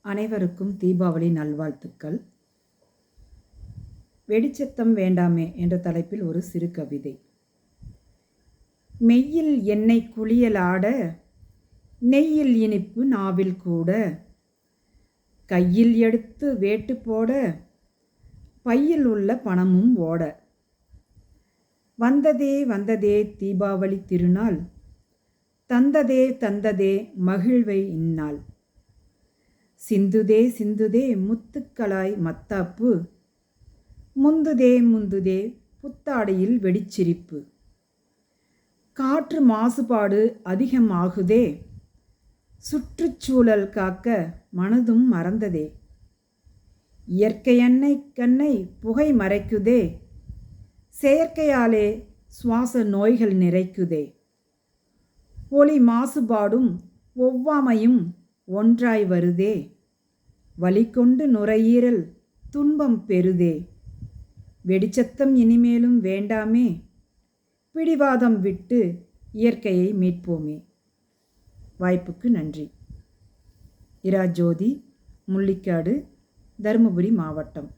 அனைவருக்கும் தீபாவளி நல்வாழ்த்துக்கள். வெடிச்சத்தம் வேண்டாமே என்ற தலைப்பில் ஒரு சிறு கவிதை. மெய்யில் எண்ணெய் குளியலாட, நெய்யில் இனிப்பு நாவில் கூட, கையில் எடுத்து வேட்டு போட, பையில் உள்ள பணமும் ஓட. வந்ததே வந்ததே தீபாவளி திருநாள், தந்ததே தந்ததே மகிழ்வை இந்நாள். சிந்துதே சிந்துதே முத்துக்களாய் மத்தாப்பு, முந்துதே முந்துதே புத்தாடையில் வெடிச்சிரிப்பு. காற்று மாசுபாடு அதிகமாகுதே, சுற்றுச்சூழல் காக்க மனதும் மறந்ததே. இயற்கை எண்ணெய் கண்ணை புகை மறைக்குதே, செயற்கையாலே சுவாச நோய்கள் நிறைக்குதே. ஒலி மாசுபாடும் ஒவ்வாமையும் ஒன்றாய் வருதே, வலி கொண்டு நுரையீரல் துன்பம் பெறுதே. வெடிச்சத்தம் இனிமேலும் வேண்டாமே, பிடிவாதம் விட்டு இயற்கையை மீட்போமே. வாய்ப்புக்கு நன்றி. இரா ஜோதி, முள்ளிக்காடு, தருமபுரி மாவட்டம்.